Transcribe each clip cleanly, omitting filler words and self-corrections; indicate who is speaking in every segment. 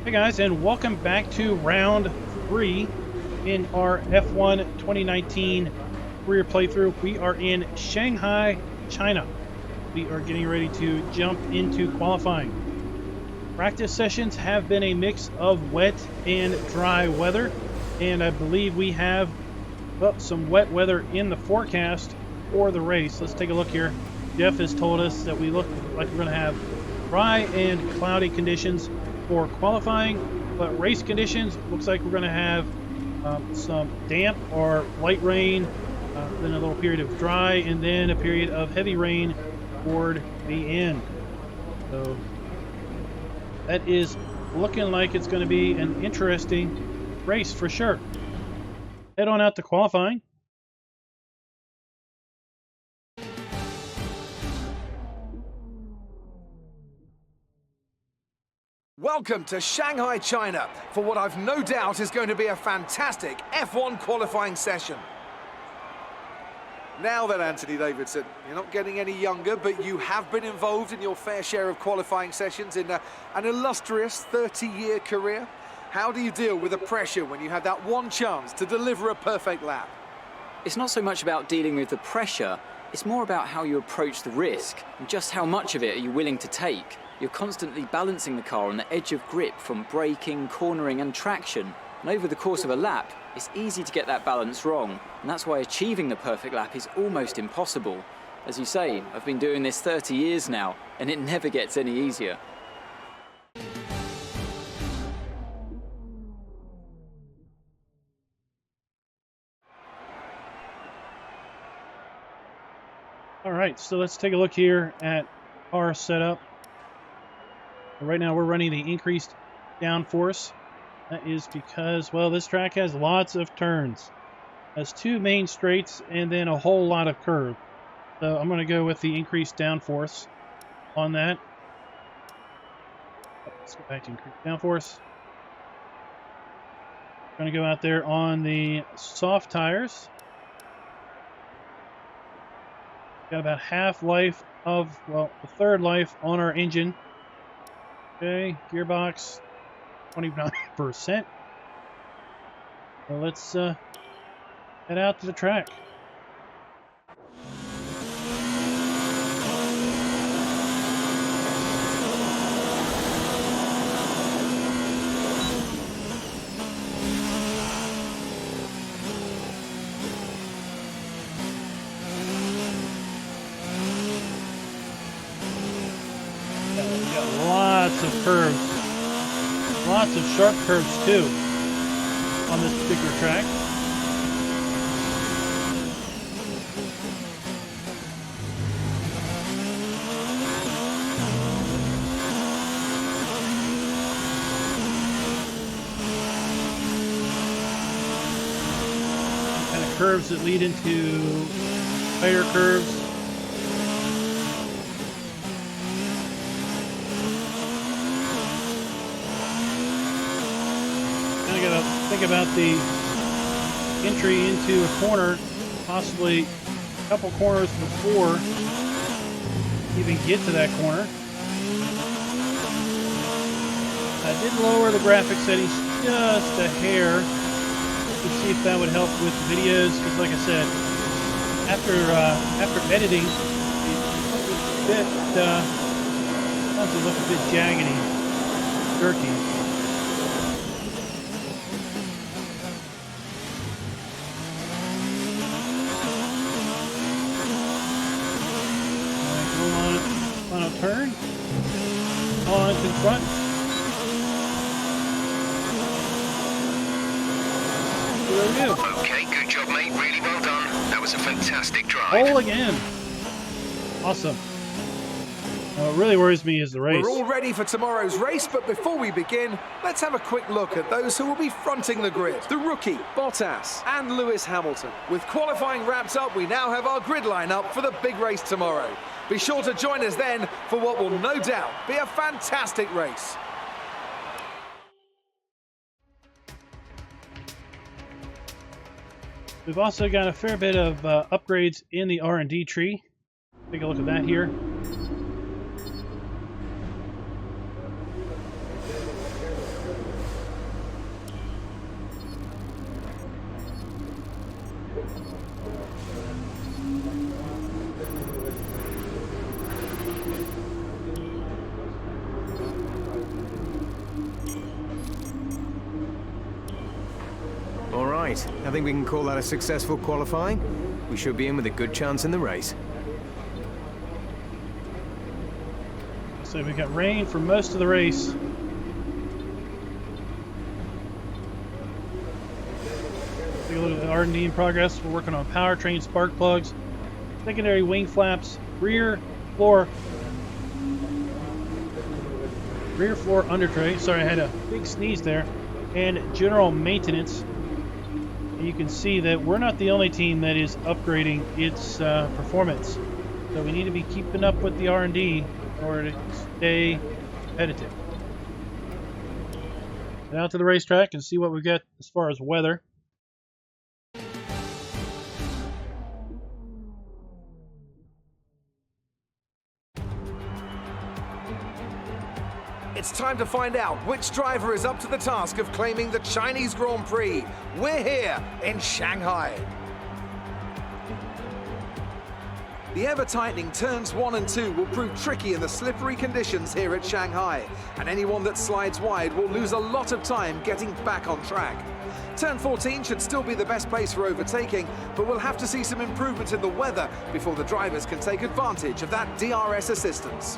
Speaker 1: Hey guys, and welcome back to round 3 in our F1 2019 career playthrough. We are in Shanghai, China. We are getting ready to jump into qualifying. Practice sessions have been a mix of wet and dry weather, and I believe we have some wet weather in the forecast for the race. Let's take a look here. Jeff has told us that we look like we're going to have dry and cloudy conditions for qualifying, but race conditions looks like we're going to have some damp or light rain, then a little period of dry, and then a period of heavy rain toward the end. So that is looking like it's going to be an interesting race for sure. Head on out to qualifying.
Speaker 2: Welcome to Shanghai, China, for what I've no doubt is going to be a fantastic F1 qualifying session. Now then, Anthony Davidson, you're not getting any younger, but you have been involved in your fair share of qualifying sessions in an illustrious 30-year career. How do you deal with the pressure when you have that one chance to deliver a perfect lap?
Speaker 3: It's not so much about dealing with the pressure, it's more about how you approach the risk and just how much of it are you willing to take. You're constantly balancing the car on the edge of grip from braking, cornering and traction. And over the course of a lap, it's easy to get that balance wrong. And that's why achieving the perfect lap is almost impossible. As you say, I've been doing this 30 years now, and it never gets any easier.
Speaker 1: All right, so let's take a look here at our setup. Right now we're running the increased downforce. That is because, well, this track has lots of turns. It has 2 main straights and then a whole lot of curve. So I'm going to go with the increased downforce on that. Let's go back to increased downforce. Going to go out there on the soft tires. Got about half life of, well, a third life on our engine. Okay, gearbox, 29%. So let's head out to the track. Lots of curves, lots of sharp curves too on this particular track. Kind of curves that lead into tighter curves. Think about the entry into a corner, possibly a couple corners before you even get to that corner. I did lower the graphic settings just a hair to see if that would help with the videos, because like I said, after editing, it sometimes it looks a bit jaggedy, jerky. Turn on to front.
Speaker 4: Okay, good job, mate. Really well done. That was a fantastic drive.
Speaker 1: Pole again. Awesome. What really worries me is the race.
Speaker 2: We're all ready for tomorrow's race, but before we begin, let's have a quick look at those who will be fronting the grid. The rookie, Bottas, and Lewis Hamilton. With qualifying wrapped up, we now have our grid lineup for the big race tomorrow. Be sure to join us then for what will no doubt be a fantastic race.
Speaker 1: We've also got a fair bit of upgrades in the R&D tree. Take a look at that here.
Speaker 5: Right, I think we can call that a successful qualifying. We should be in with a good chance in the race.
Speaker 1: So we got rain for most of the race. Take a look at the R&D in progress. We're working on powertrain spark plugs, secondary wing flaps, rear floor under tray. Sorry, I had a big sneeze there. And general maintenance. And you can see that we're not the only team that is upgrading its performance. So we need to be keeping up with the R&D in order to stay competitive. Head out to the racetrack and see what we get as far as weather.
Speaker 2: It's time to find out which driver is up to the task of claiming the Chinese Grand Prix. We're here in Shanghai. The ever-tightening turns 1 and 2 will prove tricky in the slippery conditions here at Shanghai, and anyone that slides wide will lose a lot of time getting back on track. Turn 14 should still be the best place for overtaking, but we'll have to see some improvement in the weather before the drivers can take advantage of that DRS assistance.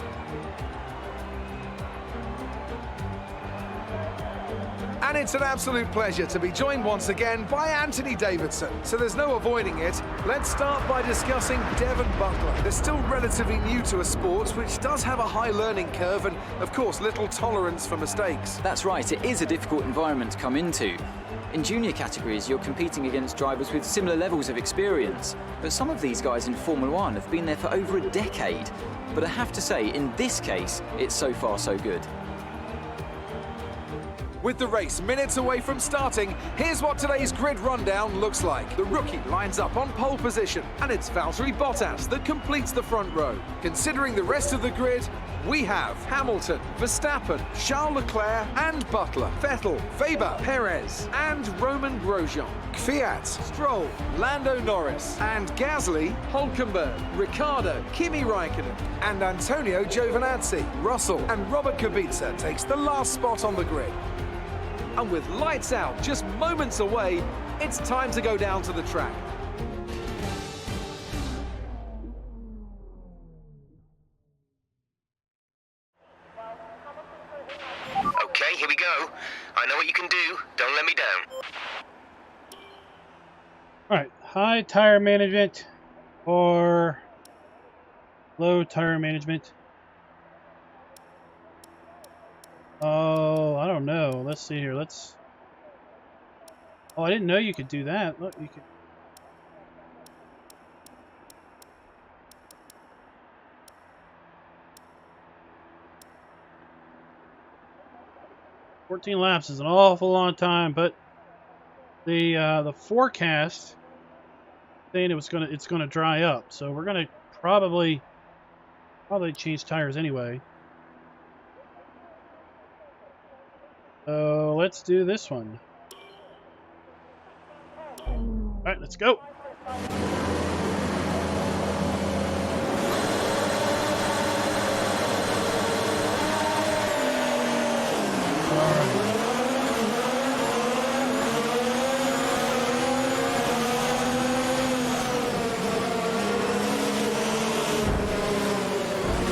Speaker 2: And it's an absolute pleasure to be joined once again by Anthony Davidson. So there's no avoiding it. Let's start by discussing Devon Butler. They're still relatively new to a sport which does have a high learning curve and, of course, little tolerance for mistakes.
Speaker 3: That's right, it is a difficult environment to come into. In junior categories, you're competing against drivers with similar levels of experience. But some of these guys in Formula One have been there for over a decade. But I have to say, in this case, it's so far so good.
Speaker 2: With the race minutes away from starting, here's what today's grid rundown looks like. The rookie lines up on pole position, and it's Valtteri Bottas that completes the front row. Considering the rest of the grid, we have Hamilton, Verstappen, Charles Leclerc and Butler, Vettel, Weber, Perez and Roman Grosjean, Kvyat, Stroll, Lando Norris and Gasly, Hülkenberg, Ricciardo, Kimi Raikkonen and Antonio Giovinazzi. Russell and Robert Kubica takes the last spot on the grid. And with lights out just moments away, it's time to go down to the track.
Speaker 4: Okay, here we go. I know what you can do. Don't let me down.
Speaker 1: Alright, high tire management or low tire management. Oh, I don't know. Let's see here. Oh, I didn't know you could do that. Look, you could. "14 laps is an awful long time," but the forecast saying it's gonna dry up, so we're gonna probably change tires anyway. So let's do this one. All right, let's go.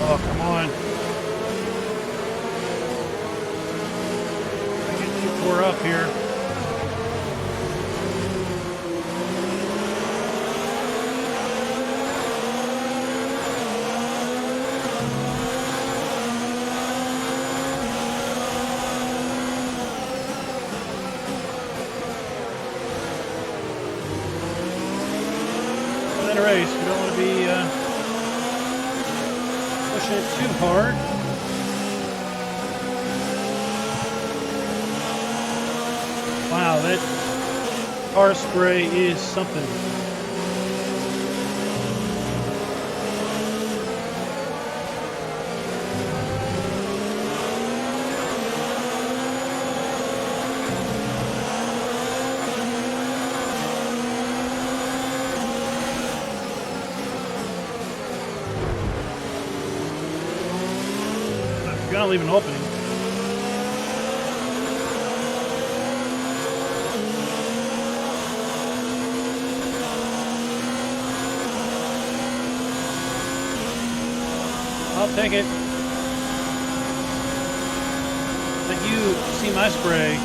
Speaker 1: Oh, come on. I get too far up here. In a race, we don't want to be pushing it too hard. Wow, that car spray is something. You gotta leave an opening. I'll take it. Let you see my spray.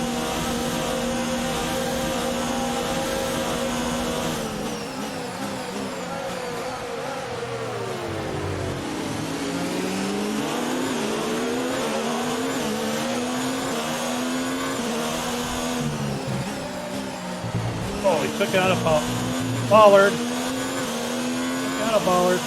Speaker 1: Oh, he took out a bollard. Took out a bollard.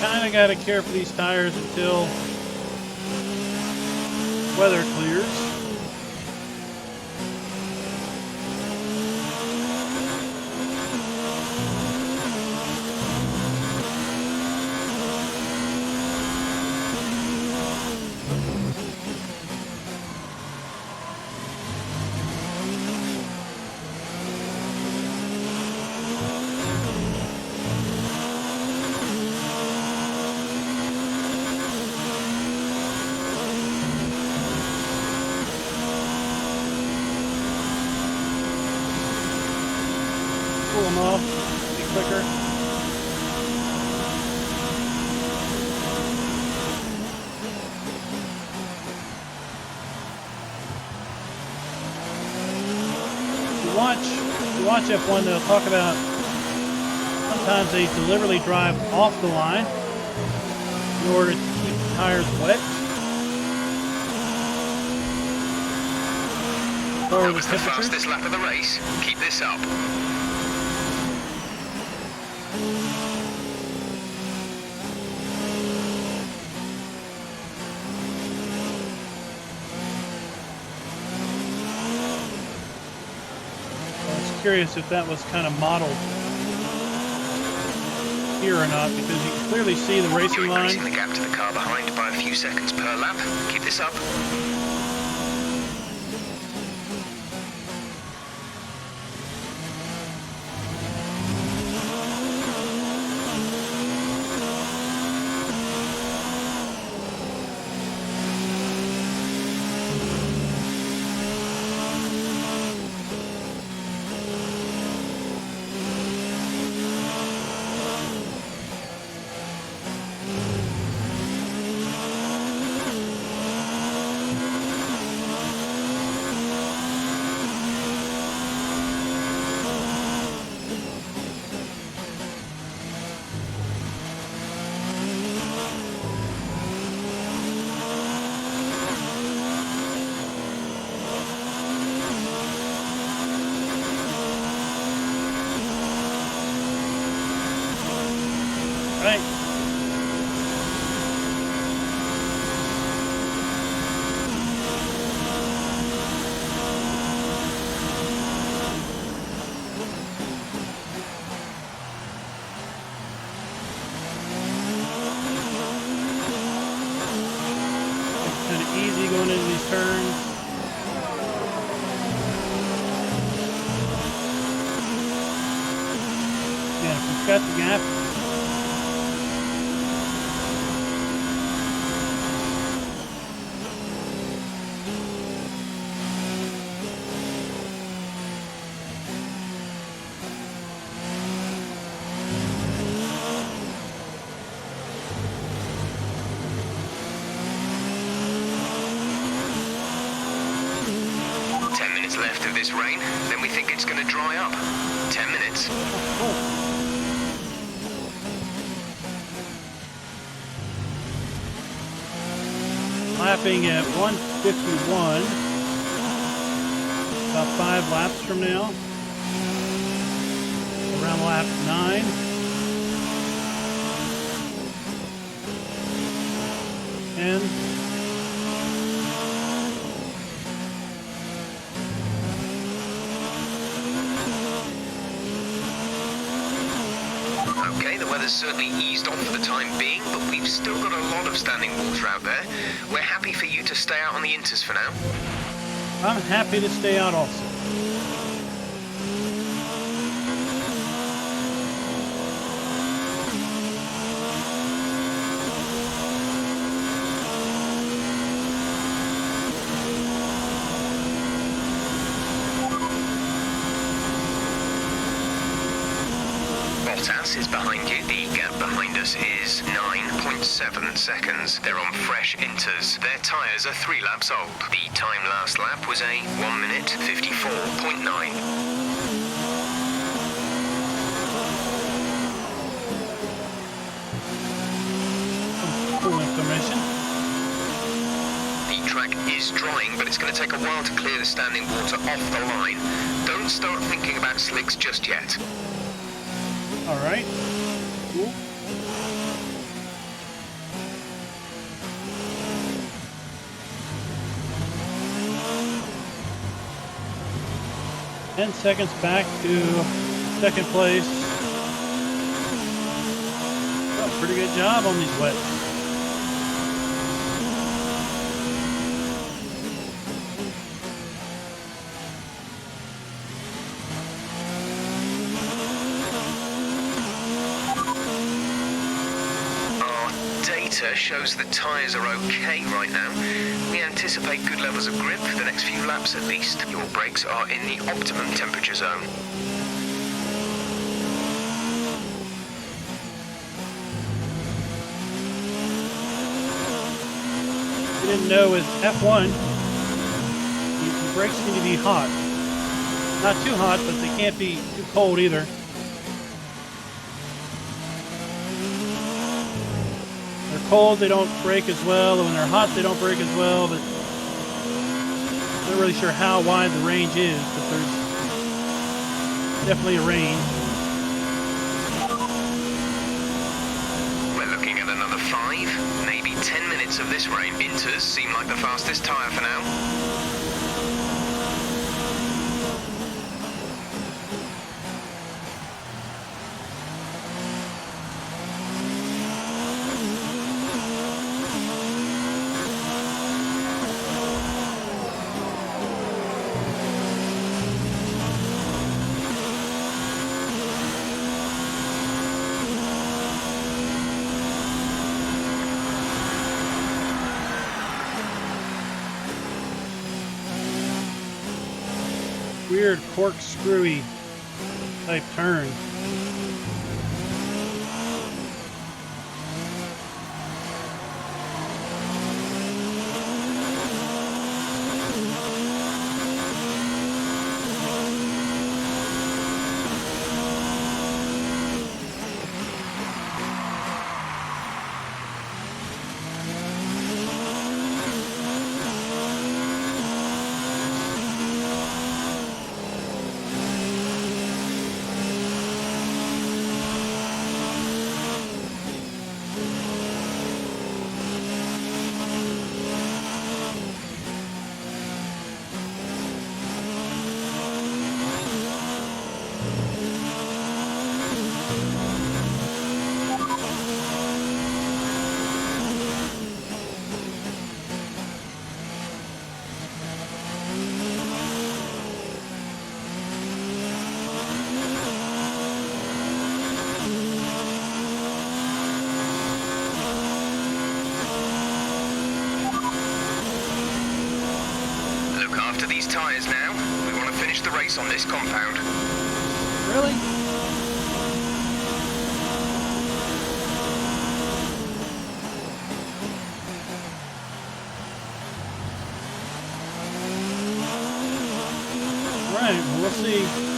Speaker 1: Kinda gotta care for these tires until weather clears. Cool them off, be quicker. If you watch F1, they'll talk about sometimes they deliberately drive off the line in order to keep the tires wet. Lower
Speaker 4: That was the fastest lap of the race. Keep this up.
Speaker 1: Curious if that was kind of modeled here or not, because you can clearly see the racing
Speaker 4: You're
Speaker 1: line.
Speaker 4: increasing the gap to the car behind by a few seconds per lap. Keep this up.
Speaker 1: Right. Kind of easy going into these turns. Yeah, if we've got the gap.
Speaker 4: Left of this rain, then we think it's going to dry up. 10 minutes.
Speaker 1: Lapping at 151. About 5 laps from now. Around lap 9. 10.
Speaker 4: Okay, the weather's certainly eased off for the time being, but we've still got a lot of standing water out there. We're happy for you to stay out on the inters for now.
Speaker 1: I'm happy to stay out also.
Speaker 4: Bottas is behind you. The gap behind us is 9.7 seconds. They're on fresh inters. Their tyres are 3 laps old. The time last lap was a 1 minute 54.9.
Speaker 1: Cool information.
Speaker 4: The track is drying, but it's going to take a while to clear the standing water off the line. Don't start thinking about slicks just yet.
Speaker 1: All right. Cool. Ten seconds back to second place. Oh, pretty good job on these wets.
Speaker 4: Shows the tyres are okay right now. We anticipate good levels of grip for the next few laps at least. Your brakes are in the optimum temperature zone.
Speaker 1: You didn't know with F1, the brakes need to be hot. Not too hot, but they can't be too cold either. Cold, they don't brake as well, and when they're hot, they don't brake as well, but I'm not really sure how wide the range is, but there's definitely a range.
Speaker 4: We're looking at another 5, maybe 10 minutes of this rain. Inters seem like the fastest tyre for now.
Speaker 1: Weird corkscrewy type turn. Tyres now. We want to finish the race on this compound. Really? Right, well, we'll see.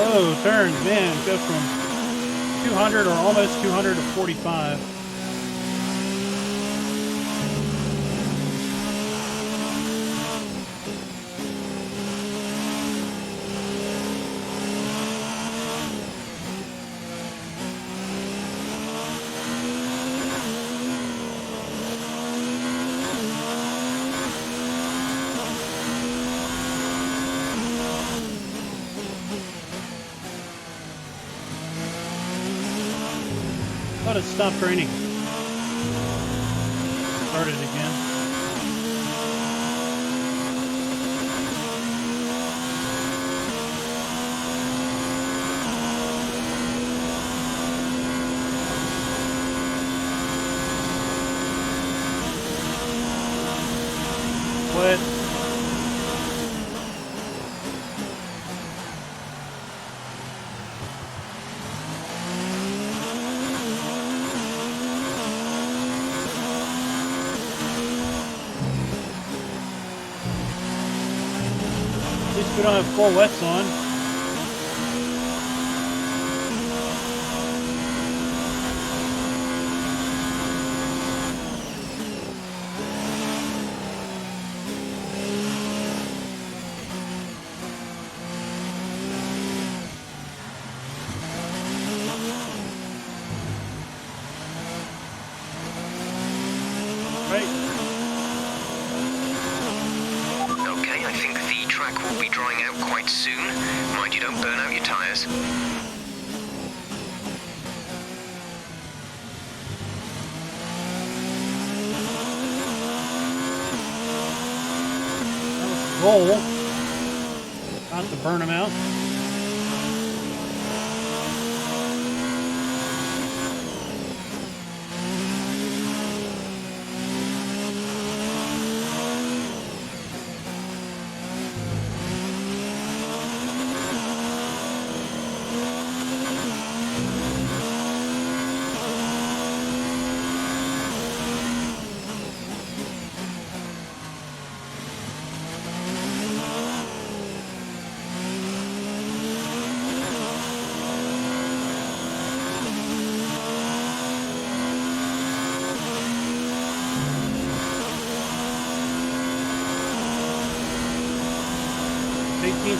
Speaker 1: slow turns, man. It goes from 200 or almost 200 to 45. Thought it stopped raining. Started again. What? At least we don't have full wets on. Right.
Speaker 4: Okay, I think the track will be drying out quite soon. Mind you don't burn out your tyres.
Speaker 1: Roll. Not to burn them out.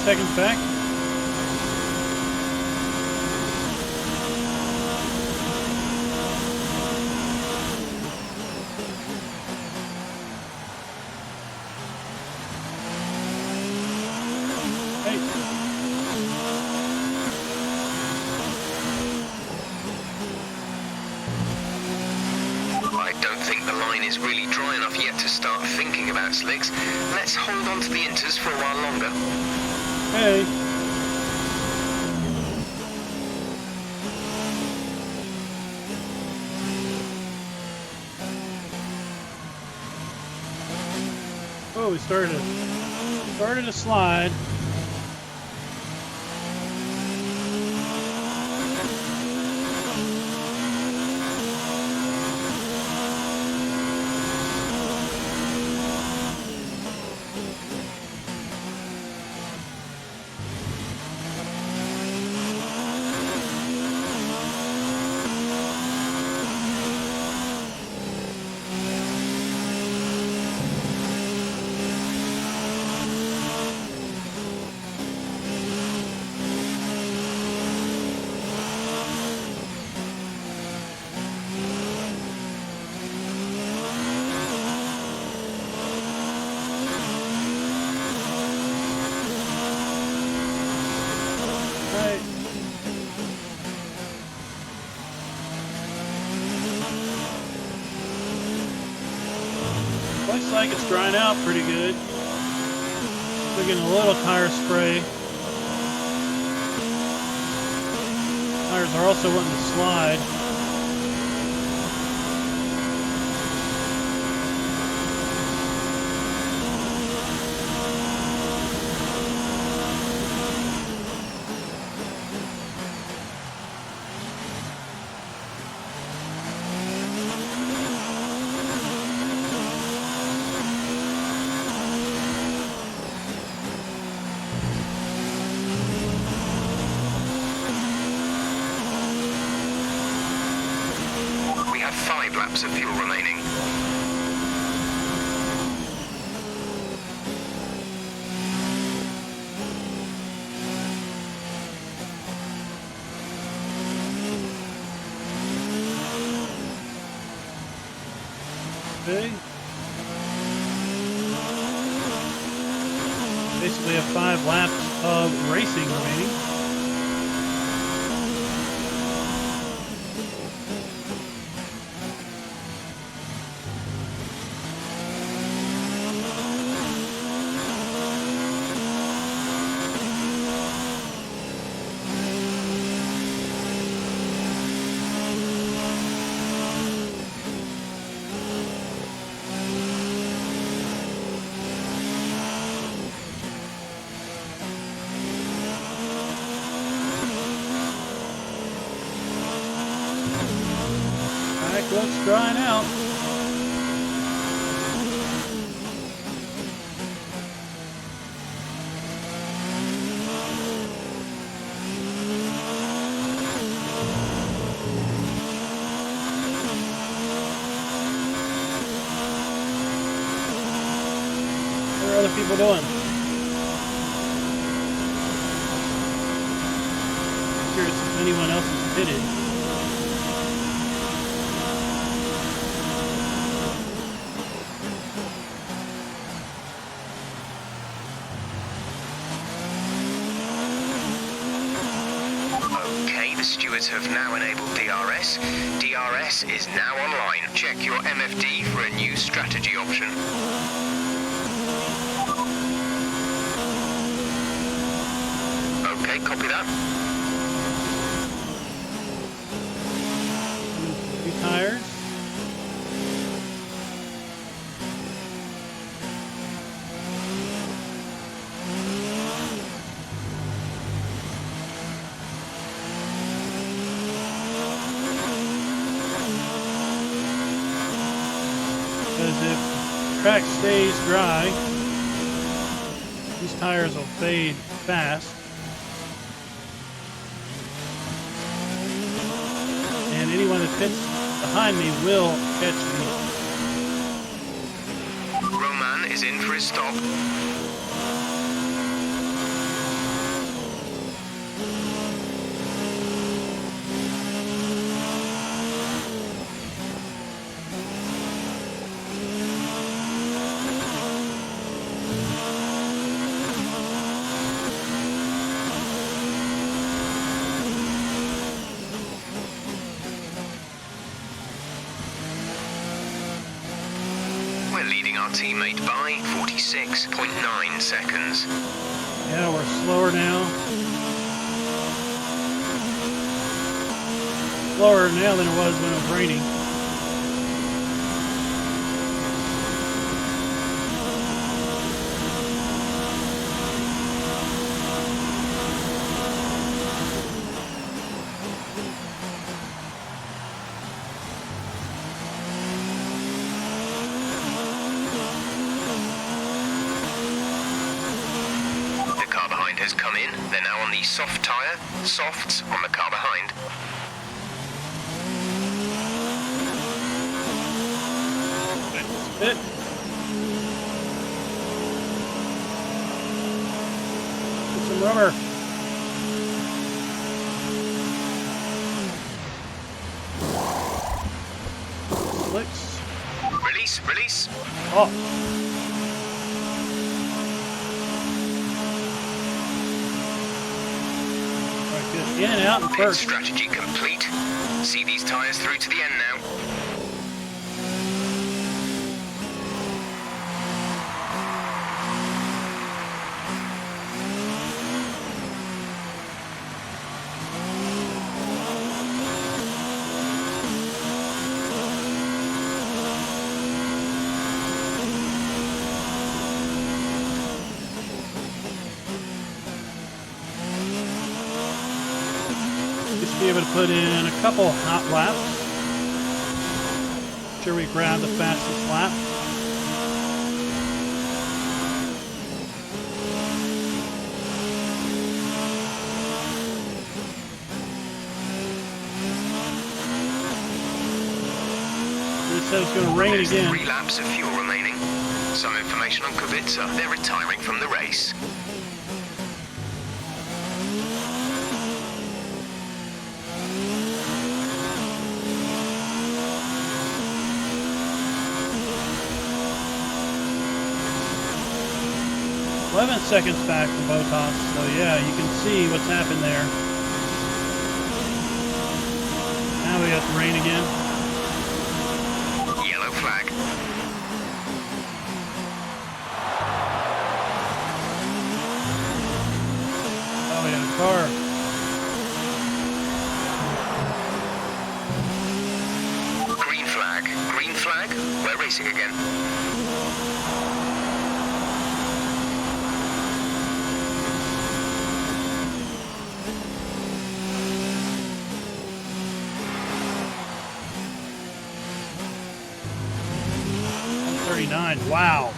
Speaker 1: Seconds back. Hey.
Speaker 4: I don't think the line is really dry enough yet to start thinking about slicks. Let's hold on to the inters for a while longer.
Speaker 1: Hey. Oh, we started to slide. Looks like it's drying out pretty good. We're getting a little tire spray. Tires are also wanting to slide.
Speaker 4: 5 laps of fuel remaining.
Speaker 1: Okay. Basically have 5 laps of racing remaining. Looks drying out. What are other people doing? I'm curious if anyone else is pitted.
Speaker 4: The stewards have now enabled DRS. DRS is now online. Check your MFD for a new strategy option. Okay, copy that.
Speaker 1: 3 tires. Because if track stays dry, these tires will fade fast. And anyone that pits behind me will catch me.
Speaker 4: Roman is in for his stop. Leading our teammate by 46.9 seconds.
Speaker 1: Yeah, we're slower now. Slower now than it was when it was raining.
Speaker 4: Has come in. They're now on the soft tyre. Softs on the car behind.
Speaker 1: That's it. Get some rubber. Slicks.
Speaker 4: Release, release.
Speaker 1: Oh. In and out and
Speaker 4: Pit
Speaker 1: first.
Speaker 4: strategy complete. See these tyres through to the end now.
Speaker 1: Be able to put in a couple hot laps. Make sure we grab the fastest lap. said it's going to rain
Speaker 4: There's
Speaker 1: again.
Speaker 4: 3 laps of fuel remaining. Some information on Kubica. They're retiring from the race.
Speaker 1: Seconds back from Bottas, so yeah, you can see what's happened there. Now we have to rain again.
Speaker 4: Yellow flag.
Speaker 1: Oh, we have a car.
Speaker 4: Green flag. Green flag. We're racing again.
Speaker 1: Wow.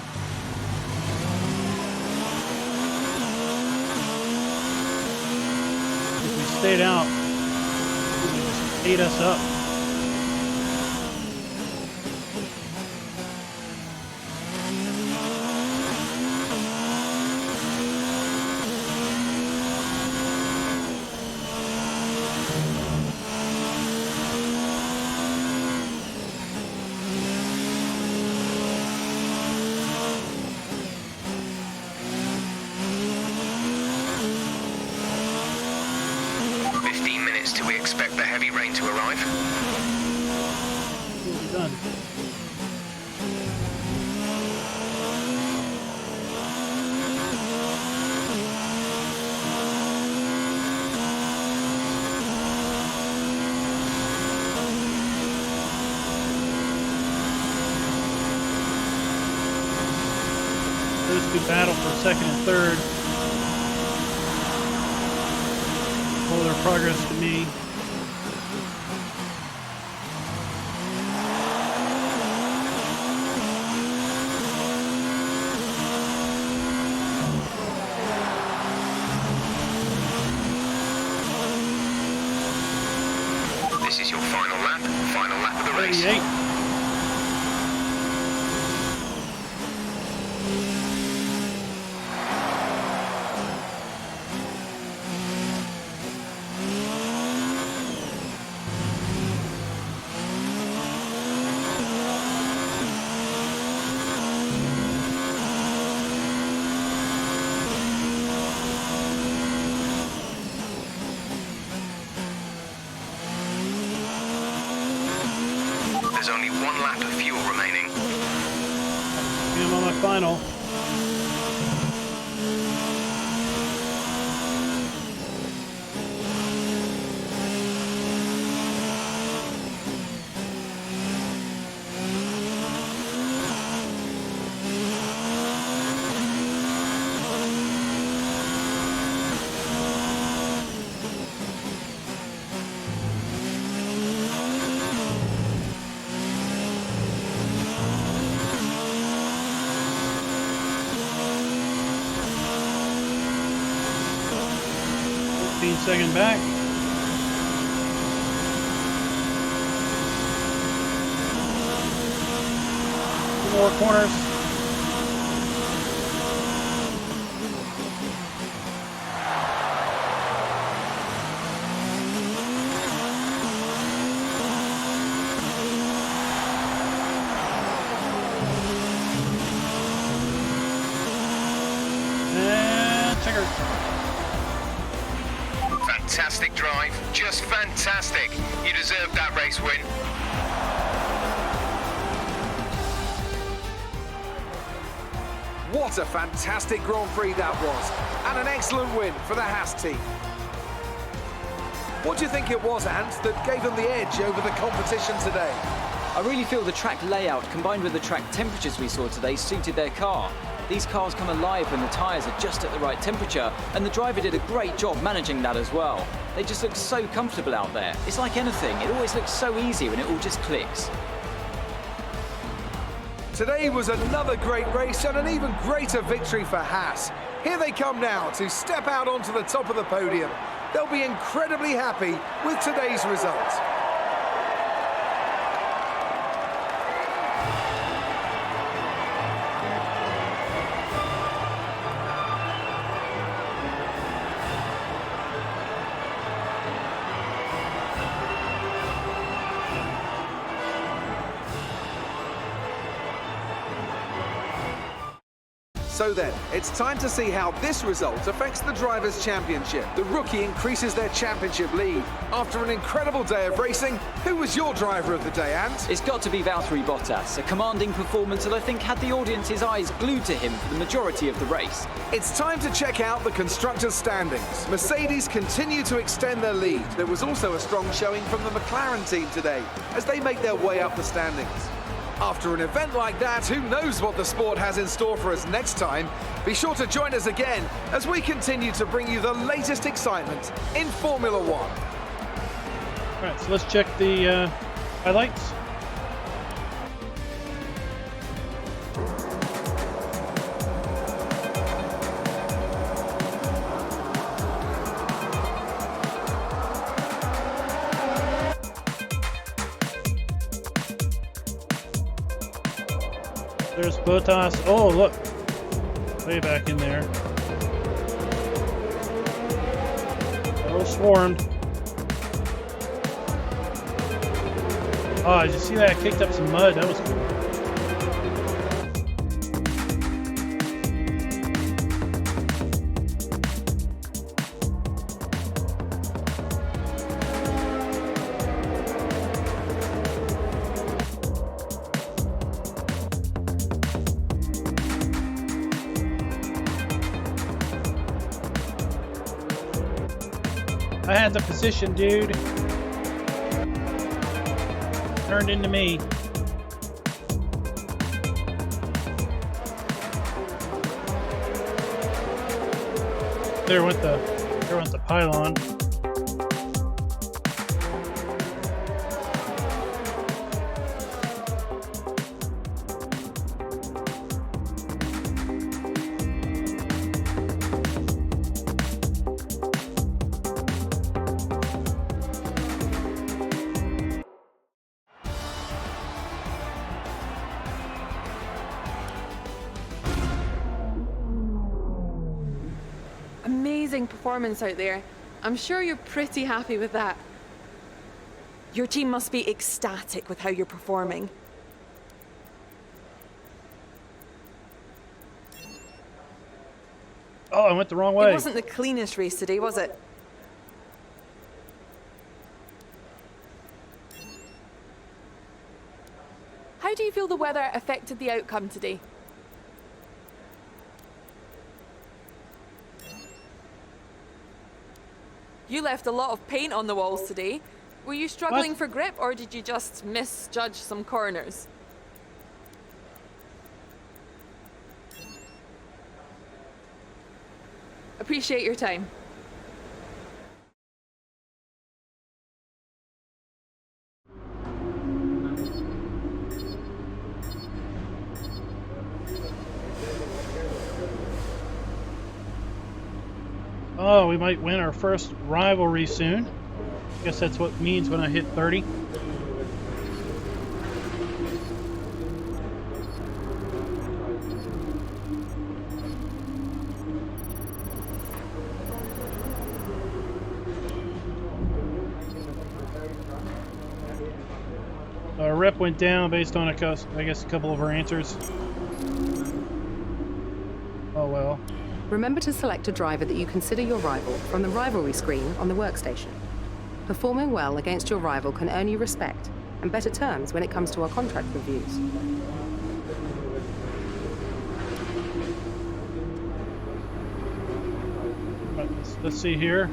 Speaker 1: If we stayed out, it would just ate us up.
Speaker 4: Do we expect the heavy rain to arrive?
Speaker 1: We're done. Those two battle for second and third. Owe their progress to me.
Speaker 4: This is your final lap of the race.
Speaker 1: 38.
Speaker 4: There's only 1 lap of fuel remaining.
Speaker 1: I'm on my final. Second back. 2 more corners. And checker.
Speaker 4: Fantastic drive, just fantastic. You deserved that race win.
Speaker 2: What a fantastic Grand Prix that was, and an excellent win for the Haas team. What do you think it was, Ant, that gave them the edge over the competition today?
Speaker 3: I really feel the track layout combined with the track temperatures we saw today suited their car. These cars come alive when the tyres are just at the right temperature, and the driver did a great job managing that as well. They just look so comfortable out there. It's like anything, it always looks so easy when it all just clicks.
Speaker 2: Today was another great race and an even greater victory for Haas. Here they come now to step out onto the top of the podium. They'll be incredibly happy with today's result. So then, it's time to see how this result affects the Drivers' Championship. The rookie increases their championship lead. After an incredible day of racing, who was your driver of the day, Ant?
Speaker 3: It's got to be Valtteri Bottas, a commanding performance that I think had the audience's eyes glued to him for the majority of the race.
Speaker 2: It's time to check out the constructors' standings. Mercedes continue to extend their lead. There was also a strong showing from the McLaren team today as they make their way up the standings. After an event like that, who knows what the sport has in store for us next time? Be sure to join us again as we continue to bring you the latest excitement in Formula One.
Speaker 1: All right, so let's check the highlights. There's Bottas. Oh, look. Way back in there. A little swarmed. Oh, did you see that? I kicked up some mud. That was cool. I had the position, dude. Turned into me. There went the pylon.
Speaker 6: Amazing performance out there. I'm sure you're pretty happy with that. Your team must be ecstatic with how you're performing.
Speaker 1: Oh, I went the wrong way.
Speaker 6: It wasn't the cleanest race today, was it? How do you feel the weather affected the outcome today? You left a lot of paint on the walls today. Were you struggling for grip, or did you just misjudge some corners? Appreciate your time.
Speaker 1: Oh, we might win our first rivalry soon. Guess that's what it means when I hit 30. Our rep went down based on, I guess, a couple of our answers. Oh well.
Speaker 7: Remember to select a driver that you consider your rival from the rivalry screen on the workstation. Performing well against your rival can earn you respect and better terms when it comes to our contract reviews.
Speaker 1: Right, let's see here.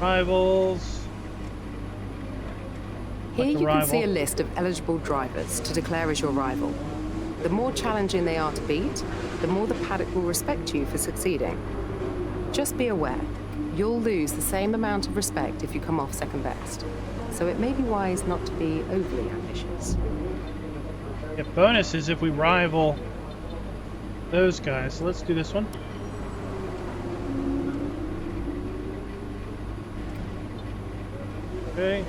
Speaker 1: Rivals.
Speaker 7: Here you can see a list of eligible drivers to declare as your rival. The more challenging they are to beat, the more the paddock will respect you for succeeding. Just be aware, you'll lose the same amount of respect if you come off second best. So it may be wise not to be overly ambitious.
Speaker 1: Yeah, bonus is if we rival those guys. So let's do this one. Okay.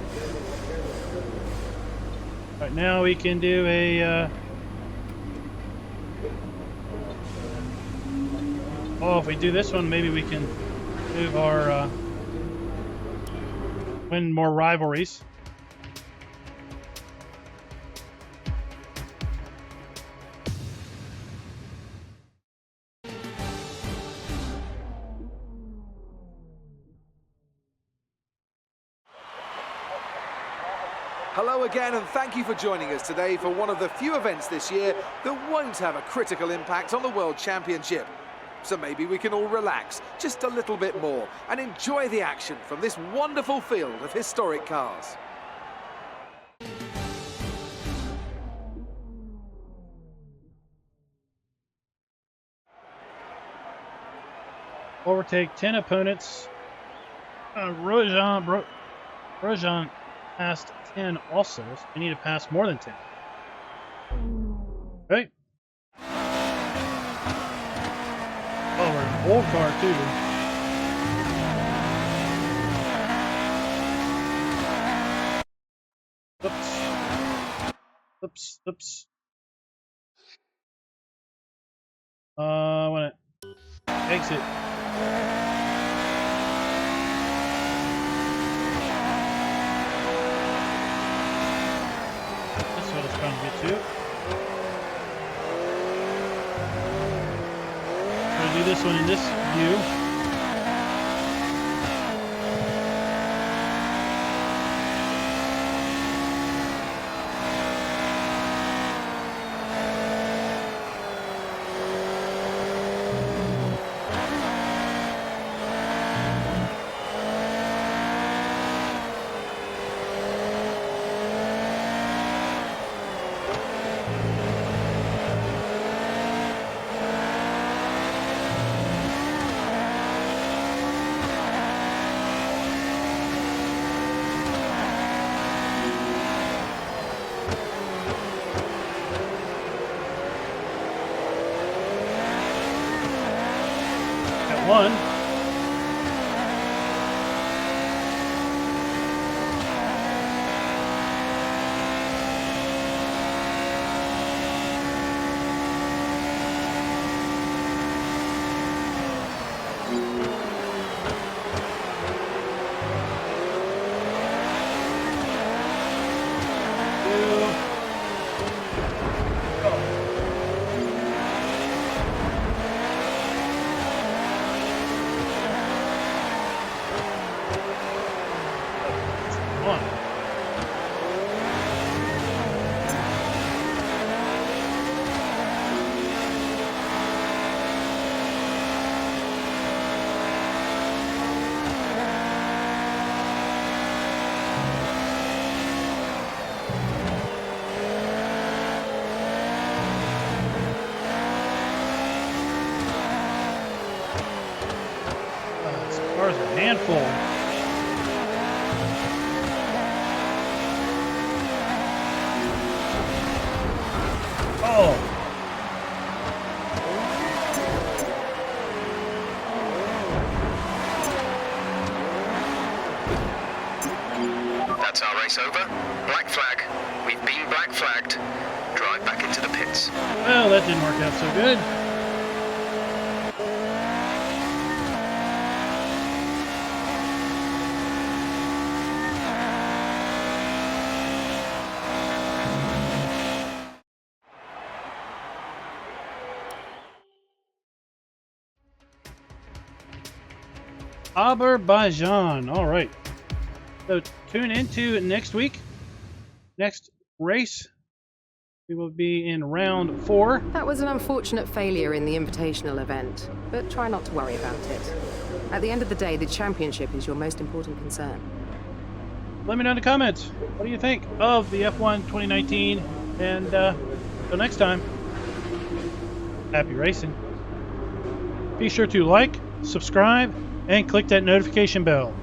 Speaker 1: Right now we can do a... Oh, if we do this one, maybe we can move our... win more rivalries.
Speaker 2: Hello again, and thank you for joining us today for one of the few events this year that won't have a critical impact on the World Championship. So maybe we can all relax just a little bit more and enjoy the action from this wonderful field of historic cars.
Speaker 1: Overtake 10 opponents. Grosjean passed 10 also, so we need to pass more than 10. Okay. Oh, we're in old car too. Oops. I want to exit. That's what I was trying to get to. Try to do this one in this view. One. Car's a handful. Oh.
Speaker 4: That's our race over. Black flag. We've been black flagged. Drive back into the pits.
Speaker 1: Well, that didn't work out so good. Azerbaijan. All right. So tune into next week. Next race, we will be in round 4.
Speaker 7: That was an unfortunate failure in the invitational event, but try not to worry about it. At the end of the day, the championship is your most important concern.
Speaker 1: Let me know in the comments. What do you think of the F1 2019? And until next time, happy racing. Be sure to like, subscribe, and click that notification bell.